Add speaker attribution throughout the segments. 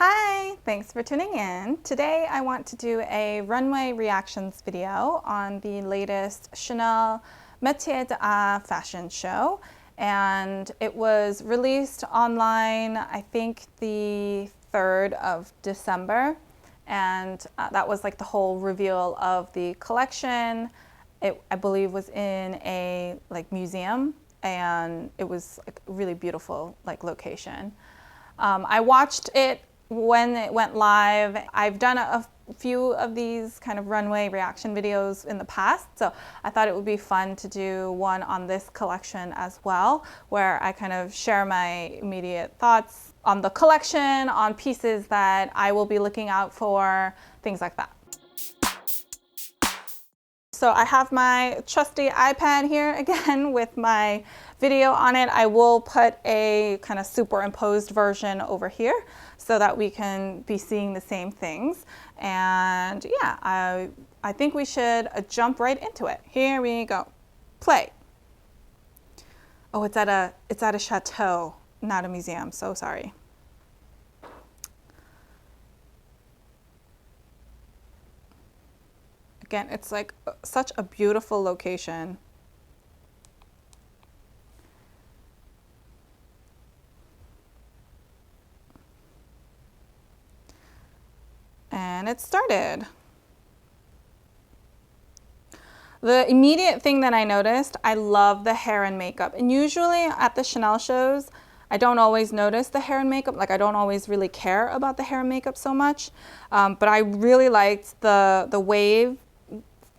Speaker 1: Hi, thanks for tuning in. Today I want to do a runway reactions video on the latest Chanel Metier fashion show. And it was released online, I think the 3rd of December. And that was like the whole reveal of the collection. It, I believe, was in a museum, and it was like a really beautiful location. I watched it when it went live. I've done a few of these kind of runway reaction videos in the past, so I thought it would be fun to do one on this collection as well, where I kind of share my immediate thoughts on the collection, on pieces that I will be looking out for, things like that. So I have my trusty iPad here again with my video on it. I will put a kind of superimposed version over here so that we can be seeing the same things. And yeah, I think we should jump right into it. Here we go. Play. Oh, it's at a chateau, not a museum. So sorry. Again, it's like such a beautiful location. And it started. The immediate thing that I noticed, I love the hair and makeup. And usually at the Chanel shows, I don't always notice the hair and makeup. Like, I don't always really care about the hair and makeup so much. But I really liked the wave,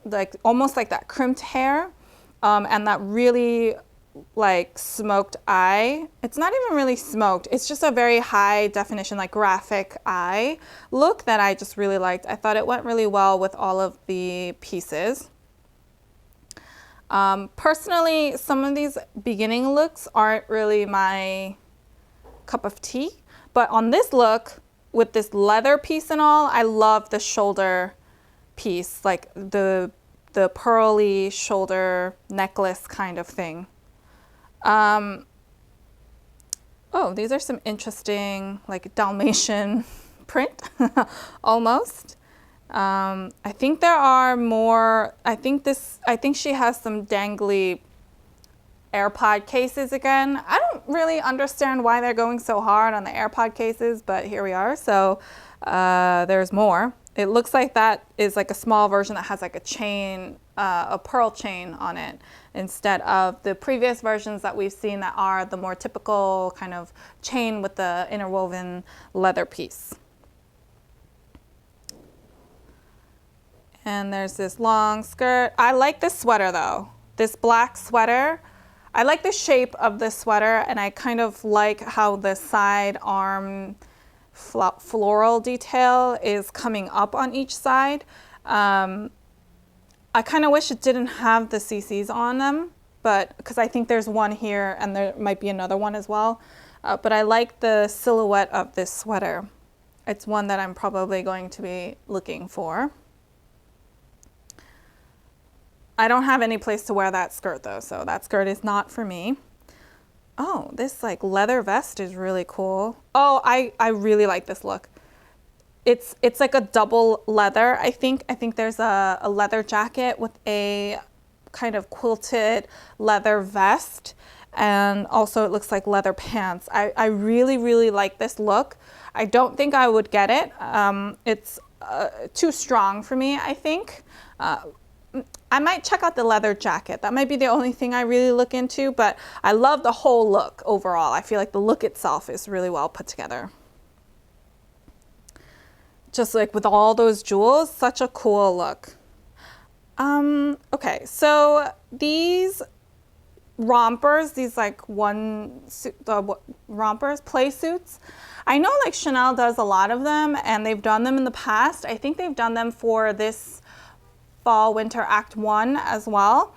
Speaker 1: like almost like that crimped hair, and that really like smoked eye. It's not even really smoked. It's just a very high definition, like graphic eye look that I just really liked. I thought it went really well with all of the pieces. Personally, some of these beginning looks aren't really my cup of tea, but on this look with this leather piece and all, I love the shoulder piece, like the pearly shoulder necklace kind of thing. Oh, these are some interesting like Dalmatian print almost. I think there are more. I think she has some dangly AirPod cases again. I don't really understand why they're going so hard on the AirPod cases, but here we are. So there's more. It looks like that is like a small version that has like a chain, a pearl chain on it, instead of the previous versions that we've seen that are the more typical kind of chain with the interwoven leather piece. And there's this long skirt. I like this sweater though, this black sweater. I like the shape of this sweater, and I kind of like how the side arm floral detail is coming up on each side. I kind of wish it didn't have the CCs on them, but because I think there's one here and there might be another one as well. But I like the silhouette of this sweater. It's one that I'm probably going to be looking for. I don't have any place to wear that skirt though, so that skirt is not for me. Oh, this like leather vest is really cool. Oh, I really like this look. It's like a double leather. I think there's a leather jacket with a kind of quilted leather vest, and also it looks like leather pants. I really like this look. I don't think I would get it. It's too strong for me, I think. I might check out the leather jacket. That might be the only thing I really look into, but I love the whole look overall. I feel like the look itself is really well put together. Just like with all those jewels, such a cool look. Okay, so these rompers, these like rompers, play suits. I know like Chanel does a lot of them, and they've done them in the past. I think they've done them for this Fall Winter Act 1 as well.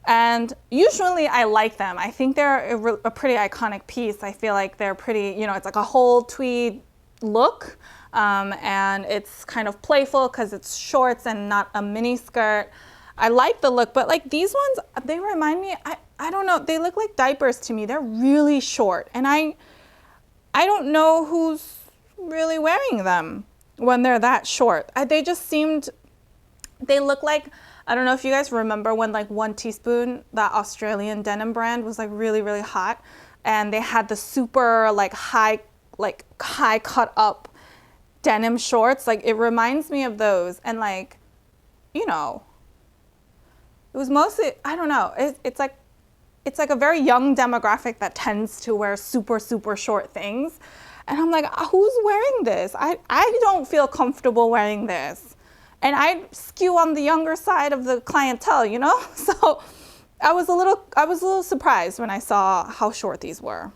Speaker 1: And usually I like them. I think they're a pretty iconic piece. I feel like they're pretty, you know, it's like a whole tweed look. And it's kind of playful because it's shorts and not a mini skirt. I like the look, but like these ones, they remind me, I don't know, they look like diapers to me. They're really short. And I don't know who's really wearing them when they're that short. They just seemed, they look like, I don't know if you guys remember when like One Teaspoon, that Australian denim brand, was like really, really hot. And they had the super like high cut up denim shorts. Like it reminds me of those. And like, you know, it was mostly, I don't know, it's like a very young demographic that tends to wear super, super short things. And I'm like, who's wearing this? I don't feel comfortable wearing this. And I skew on the younger side of the clientele, you know? So I was a little surprised when I saw how short these were.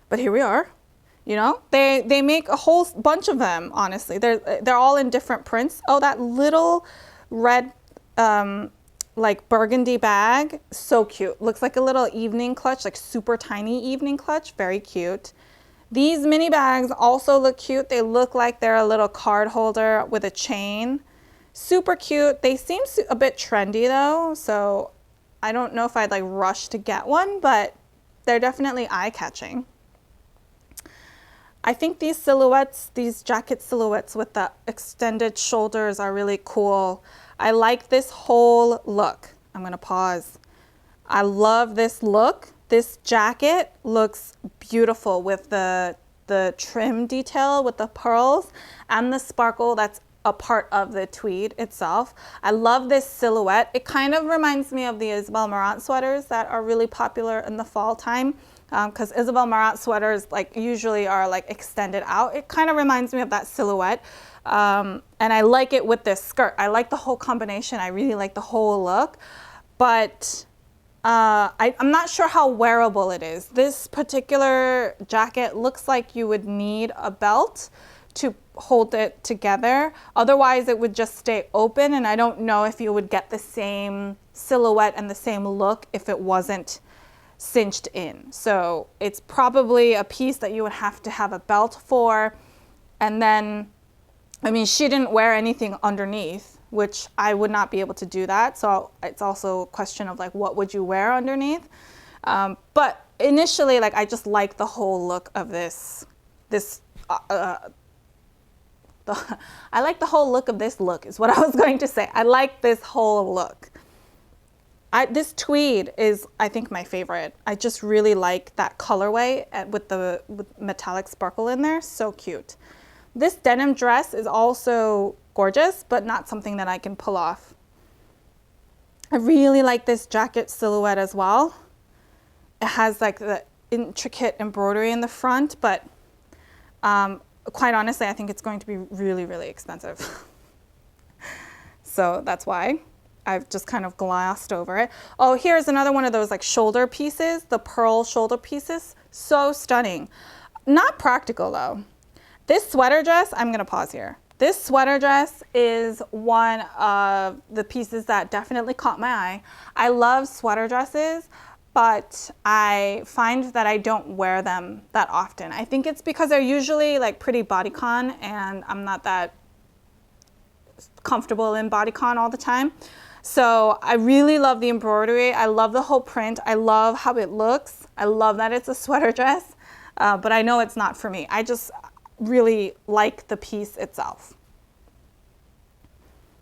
Speaker 1: But here we are. You know, they make a whole bunch of them, honestly. They're all in different prints. Oh, that little red like burgundy bag, so cute. Looks like a little evening clutch, like super tiny evening clutch, very cute. These mini bags also look cute. They look like they're a little card holder with a chain. Super cute. They seem a bit trendy though, so I don't know if I'd like rush to get one, but they're definitely eye-catching. I think these silhouettes, these jacket silhouettes with the extended shoulders are really cool. I like this whole look. I'm gonna pause. I love this look. This jacket looks beautiful with the trim detail with the pearls and the sparkle that's a part of the tweed itself. I love this silhouette. It kind of reminds me of the Isabel Marant sweaters that are really popular in the fall time. Because Isabel Marant sweaters like usually are like extended out. It kind of reminds me of that silhouette. And I like it with this skirt. I like the whole combination. I really like the whole look. But I'm not sure how wearable it is. This particular jacket looks like you would need a belt to hold it together. Otherwise, it would just stay open. And I don't know if you would get the same silhouette and the same look if it wasn't cinched in. So it's probably a piece that you would have to have a belt for. And then, I mean, she didn't wear anything underneath, which I would not be able to do that. So it's also a question of like, what would you wear underneath? But initially, like, I just like the whole look of this. I like the whole look of this look is what I was going to say. I like this whole look. This tweed is, I think, my favorite. I just really like that colorway with metallic sparkle in there. So cute. This denim dress is also gorgeous, but not something that I can pull off. I really like this jacket silhouette as well. It has like the intricate embroidery in the front, but quite honestly, I think it's going to be really, really expensive. So that's why I've just kind of glossed over it. Oh, here's another one of those like shoulder pieces, the pearl shoulder pieces. So stunning. Not practical though. This sweater dress, I'm gonna pause here. This sweater dress is one of the pieces that definitely caught my eye. I love sweater dresses, but I find that I don't wear them that often. I think it's because they're usually like pretty bodycon and I'm not that comfortable in bodycon all the time. So I really love the embroidery. I love the whole print. I love how it looks. I love that it's a sweater dress, but I know it's not for me. I just really like the piece itself.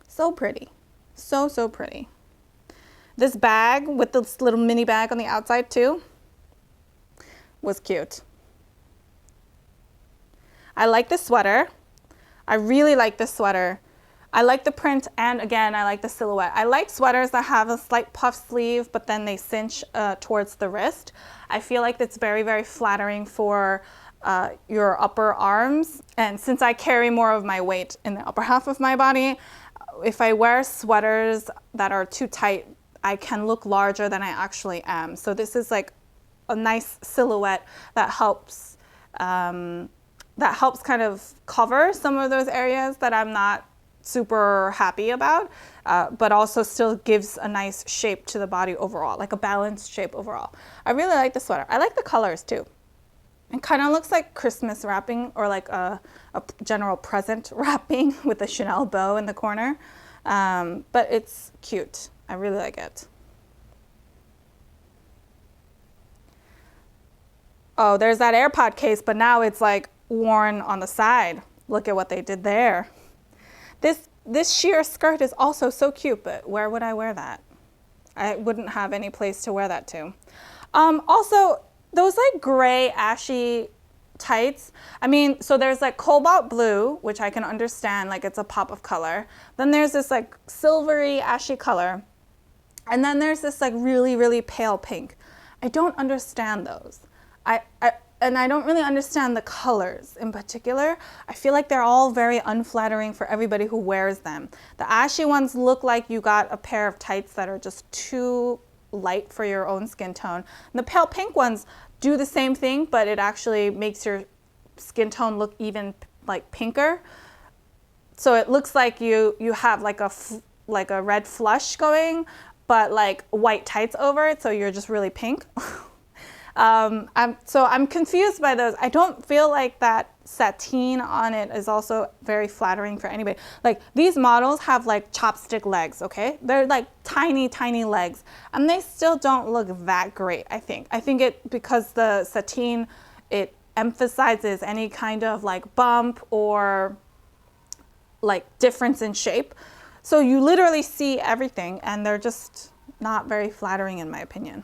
Speaker 1: So pretty. So, so pretty. This bag with this little mini bag on the outside too was cute. I like the sweater. I really like this sweater. I like the print, and again, I like the silhouette. I like sweaters that have a slight puff sleeve, but then they cinch towards the wrist. I feel like it's very, very flattering for your upper arms. And since I carry more of my weight in the upper half of my body, if I wear sweaters that are too tight, I can look larger than I actually am. So this is like a nice silhouette that helps kind of cover some of those areas that I'm not super happy about, but also still gives a nice shape to the body overall, like a balanced shape overall. I really like the sweater. I like the colors too. It kind of looks like Christmas wrapping or like a general present wrapping with a Chanel bow in the corner, but it's cute. I really like it. Oh, there's that AirPod case, but now it's like worn on the side. Look at what they did there. This sheer skirt is also so cute, but where would I wear that? I wouldn't have any place to wear that to. Also, those like gray, ashy tights. I mean, so there's like cobalt blue, which I can understand, like it's a pop of color. Then there's this like silvery, ashy color. And then there's this like really, really pale pink. I don't understand those. And I don't really understand the colors in particular. I feel like they're all very unflattering for everybody who wears them. The ashy ones look like you got a pair of tights that are just too light for your own skin tone. And the pale pink ones do the same thing, but it actually makes your skin tone look even like pinker. So it looks like you have like a red flush going, but like white tights over it, so you're just really pink. I'm confused by those. I don't feel like that sateen on it is also very flattering for anybody. Like these models have like chopstick legs, okay? They're like tiny, tiny legs, and they still don't look that great, I think. I think because the sateen, it emphasizes any kind of like bump or like difference in shape. So you literally see everything, and they're just not very flattering in my opinion.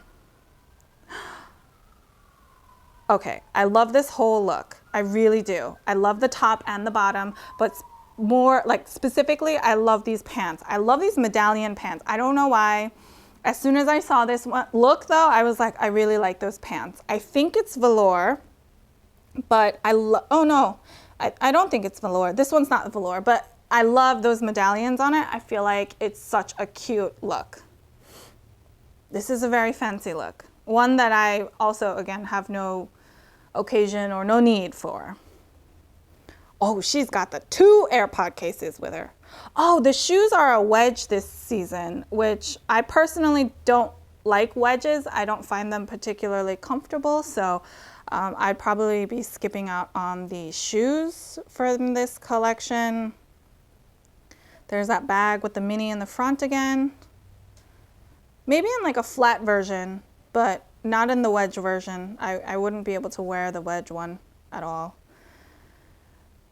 Speaker 1: Okay, I love this whole look. I really do. I love the top and the bottom, but more like specifically, I love these pants. I love these medallion pants. I don't know why. As soon as I saw this one look though, I was like, I really like those pants. I think it's velour, but oh no, I don't think it's velour. This one's not velour, but I love those medallions on it. I feel like it's such a cute look. This is a very fancy look. One that I also, again, have no occasion or no need for. Oh, she's got the 2 AirPod cases with her. Oh, the shoes are a wedge this season, which I personally don't like wedges. I don't find them particularly comfortable, so I'd probably be skipping out on the shoes from this collection. There's that bag with the mini in the front again. Maybe in like a flat version, but not in the wedge version. I wouldn't be able to wear the wedge one at all.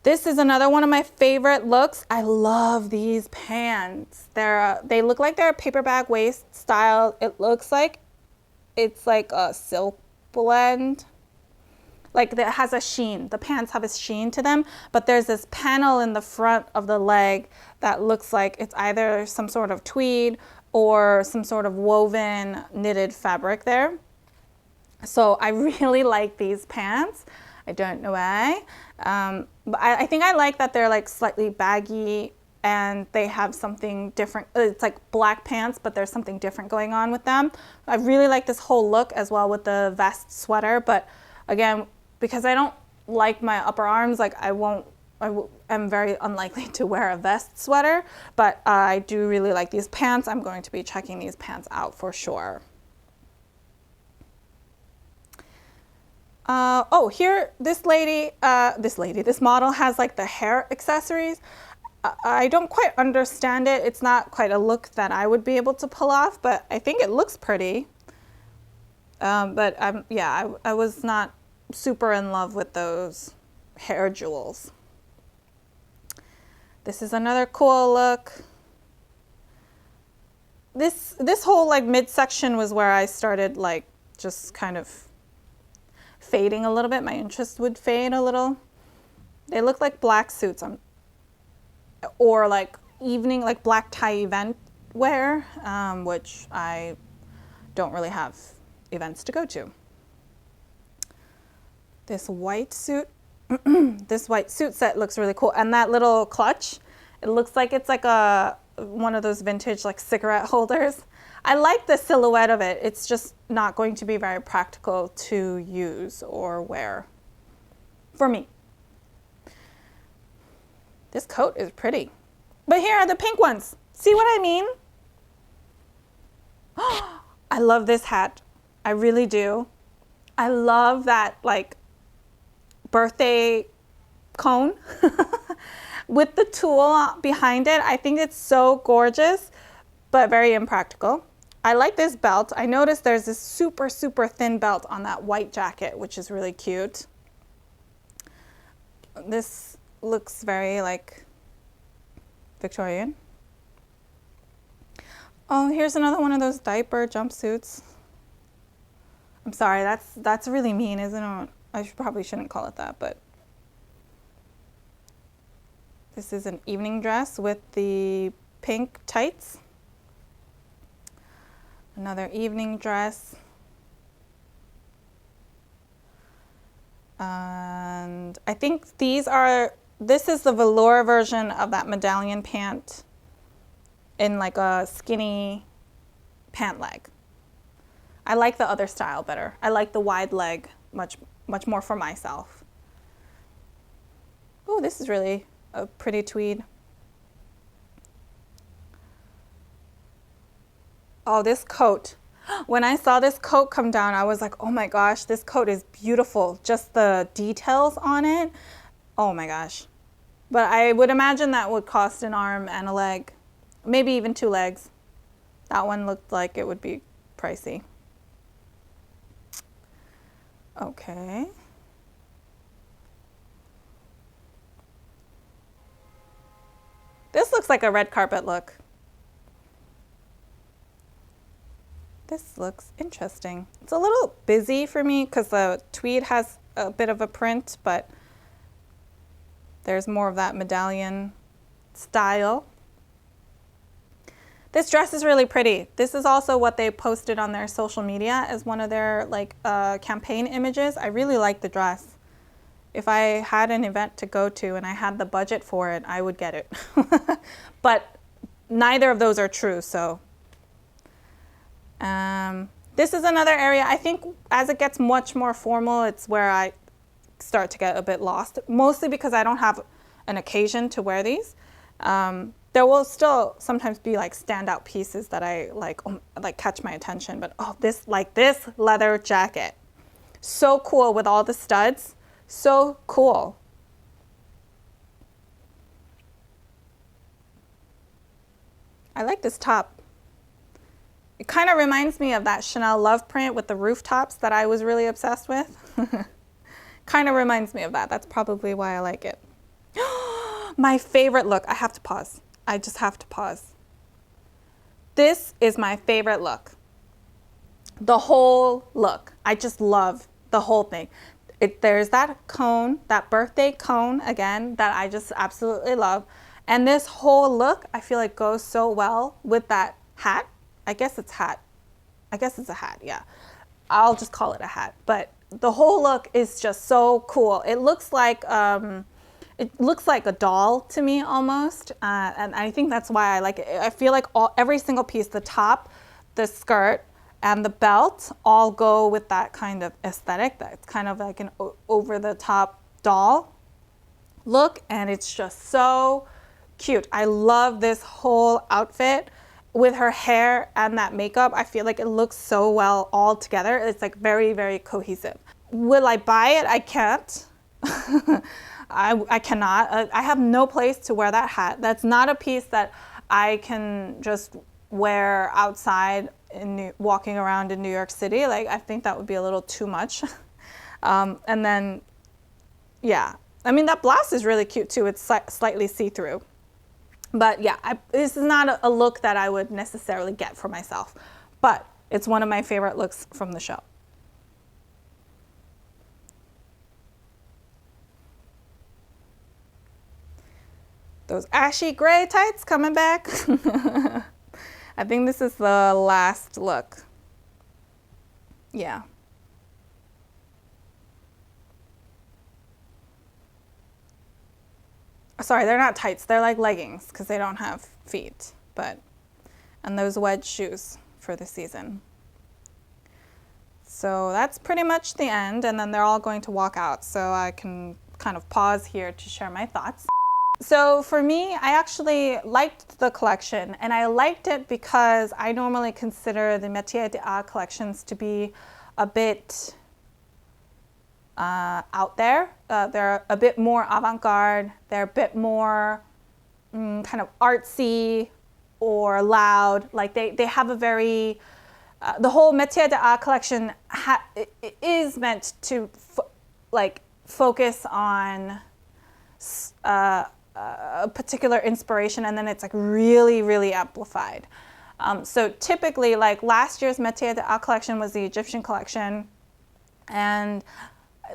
Speaker 1: This is another one of my favorite looks. I love these pants. They look like they're a paper bag waist style. It looks like it's like a silk blend. Like it has a sheen. The pants have a sheen to them, but there's this panel in the front of the leg that looks like it's either some sort of tweed or some sort of woven knitted fabric there. So I really like these pants. I don't know why. But I think I like that they're like slightly baggy and they have something different. It's like black pants, but there's something different going on with them. I really like this whole look as well with the vest sweater, but again, because I don't like my upper arms, like I'm very unlikely to wear a vest sweater, but I do really like these pants. I'm going to be checking these pants out for sure. Oh, here, this model has like the hair accessories. I don't quite understand it. It's not quite a look that I would be able to pull off, but I think it looks pretty. Yeah, I was not super in love with those hair jewels. This is another cool look. This whole like midsection was where I started like just kind of fading a little bit. My interest would fade a little. They look like black suits or like evening, like black tie event wear, which I don't really have events to go to. This white suit, this white suit set looks really cool. And that little clutch, it looks like it's like one of those vintage like cigarette holders. I like the silhouette of it. It's just not going to be very practical to use or wear for me. This coat is pretty. But here are the pink ones. See what I mean? I love this hat. I really do. I love that like birthday cone with the tulle behind it. I think it's so gorgeous, but very impractical. I like this belt. I noticed there's this super, super thin belt on that white jacket, which is really cute. This looks very like Victorian. Oh, here's another one of those diaper jumpsuits. I'm sorry, that's really mean, isn't it? Probably shouldn't call it that, but this is an evening dress with the pink tights. Another evening dress. And I think this is the velour version of that medallion pant in like a skinny pant leg. I like the other style better. I like the wide leg much more for myself. Oh, this is really a pretty tweed. Oh, this coat. When I saw this coat come down, I was like, oh my gosh, this coat is beautiful. Just the details on it. Oh my gosh. But I would imagine that would cost an arm and a leg, maybe even 2 legs. That one looked like it would be pricey. Okay. This looks like a red carpet look. This looks interesting. It's a little busy for me because the tweed has a bit of a print, but there's more of that medallion style. This dress is really pretty. This is also what they posted on their social media as one of their campaign images. I really like the dress. If I had an event to go to and I had the budget for it, I would get it. But neither of those are true, so. This is another area, I think as it gets much more formal, it's where I start to get a bit lost, mostly because I don't have an occasion to wear these. There will still sometimes be like standout pieces that I like catch my attention, but oh, this leather jacket. So cool with all the studs. So cool. I like this top. It kind of reminds me of that Chanel love print with the rooftops that I was really obsessed with. Kind of reminds me of that. That's probably why I like it. My favorite look. I have to pause. I just have to pause. This is my favorite look. The whole look. I just love the whole thing. There's that cone, that birthday cone again, that I just absolutely love. And this whole look, I feel like goes so well with that hat. I guess it's hat. I guess it's a hat, yeah. I'll just call it a hat. But the whole look is just so cool. It looks like a doll to me almost, and I think that's why I like it. I feel like every single piece, the top, the skirt, and the belt all go with that kind of aesthetic. That's kind of like an over-the-top doll look, and it's just so cute. I love this whole outfit with her hair and that makeup. I feel like it looks so well all together. It's like very, very cohesive. Will I buy it? I can't. I cannot. I have no place to wear that hat. That's not a piece that I can just wear outside walking around in New York City. Like, I think that would be a little too much. And then, yeah. I mean, that blouse is really cute too. It's slightly see-through. But yeah, this is not a look that I would necessarily get for myself. But it's one of my favorite looks from the show. Those ashy gray tights coming back. I think this is the last look. Yeah. Sorry, they're not tights. They're like leggings because they don't have feet. And those wedge shoes for the season. So that's pretty much the end. And then they're all going to walk out. So I can kind of pause here to share my thoughts. So for me, I actually liked the collection, and I liked it because I normally consider the Metier d'Art collections to be a bit out there. They're a bit more avant-garde. They're a bit more kind of artsy, or loud. Like they have a very, the whole Metier d'Art collection is meant to focus on a particular inspiration, and then it's like really, really amplified. So typically, like last year's Metier d'Art collection was the Egyptian collection, and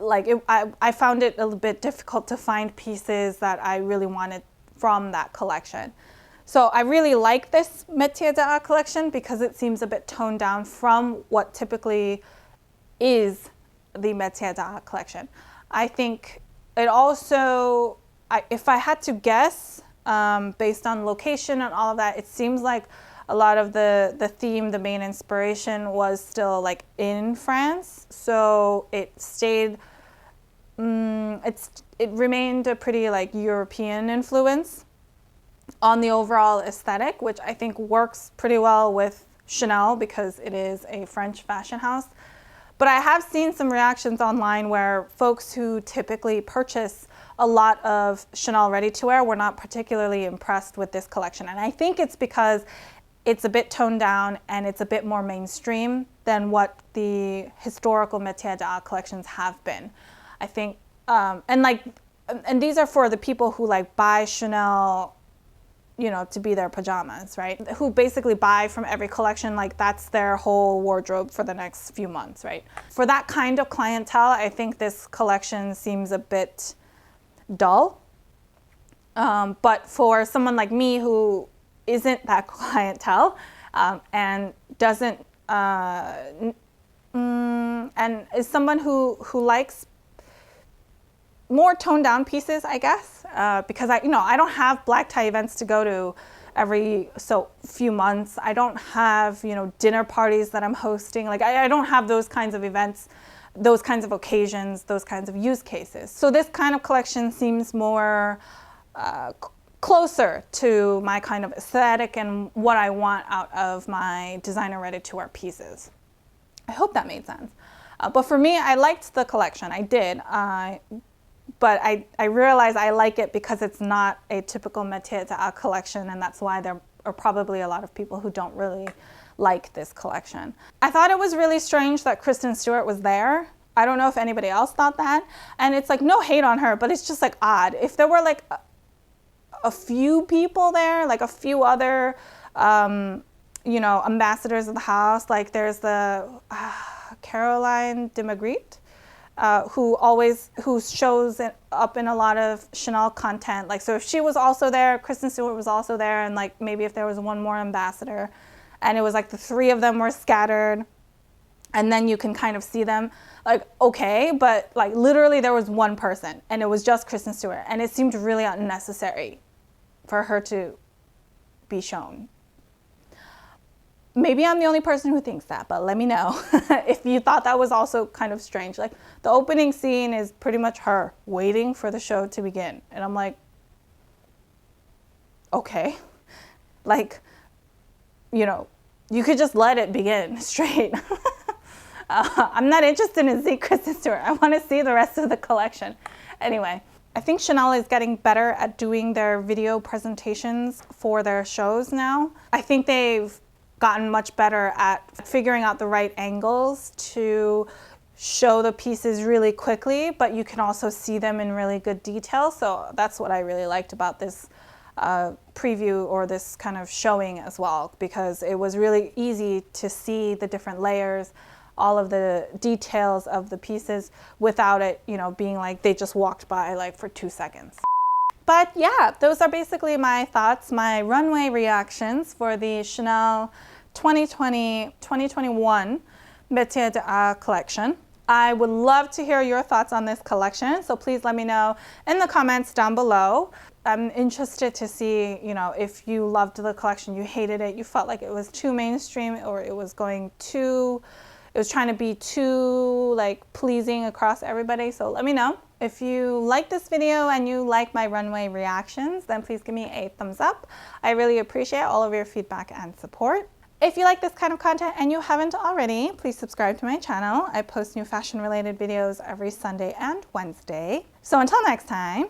Speaker 1: like I found it a little bit difficult to find pieces that I really wanted from that collection. So I really like this Metier d'Art collection because it seems a bit toned down from what typically is the Metier d'Art collection. I think it also, if I had to guess, based on location and all of that, it seems like a lot of the theme, the main inspiration was still like in France. So it stayed, it remained a pretty like European influence on the overall aesthetic, which I think works pretty well with Chanel because it is a French fashion house. But I have seen some reactions online where folks who typically purchase a lot of Chanel ready-to-wear were not particularly impressed with this collection. And I think it's because it's a bit toned down and it's a bit more mainstream than what the historical Metier d'Art collections have been. I think, and these are for the people who like buy Chanel, you know, to be their pajamas, right? Who basically buy from every collection, like that's their whole wardrobe for the next few months, right? For that kind of clientele, I think this collection seems a bit dull. But for someone like me who isn't that clientele and doesn't, and is someone who likes more toned down pieces, I guess, because I don't have black tie events to go to every few months. I don't have, dinner parties that I'm hosting. Like I don't have those kinds of events, those kinds of occasions, those kinds of use cases. So this kind of collection seems more closer to my kind of aesthetic and what I want out of my designer ready-to-wear pieces. I hope that made sense. But for me, I liked the collection. I did. But I realize I like it because it's not a typical Metier d'Art collection, and that's why there are probably a lot of people who don't really like this collection. I thought it was really strange that Kristen Stewart was there. I don't know if anybody else thought that. And it's like no hate on her, but it's just like odd. If there were like a few people there, like a few other, ambassadors of the house, like there's the Caroline de Magritte, who shows up in a lot of Chanel content. Like, so if she was also there, Kristen Stewart was also there, and like maybe if there was one more ambassador, and it was like the three of them were scattered, and then you can kind of see them, like, okay, but like literally there was one person, and it was just Kristen Stewart, and it seemed really unnecessary for her to be shown. Maybe I'm the only person who thinks that, but let me know if you thought that was also kind of strange. Like the opening scene is pretty much her waiting for the show to begin. And I'm like, okay, like, you could just let it begin straight. I'm not interested in seeing Kristen Stewart. I want to see the rest of the collection. Anyway, I think Chanel is getting better at doing their video presentations for their shows now. I think they've gotten much better at figuring out the right angles to show the pieces really quickly, but you can also see them in really good detail. So that's what I really liked about this preview or this kind of showing as well, because it was really easy to see the different layers, all of the details of the pieces without it, being like they just walked by like for 2 seconds. But yeah, those are basically my thoughts, my runway reactions for the Chanel 2020-2021 Metier d'Art collection. I would love to hear your thoughts on this collection, so please let me know in the comments down below. I'm interested to see, if you loved the collection, you hated it, you felt like it was too mainstream, or it was trying to be too like pleasing across everybody. So let me know. If you like this video and you like my runway reactions, then please give me a thumbs up. I really appreciate all of your feedback and support. If you like this kind of content and you haven't already, please subscribe to my channel. I post new fashion related videos every Sunday and Wednesday. So until next time,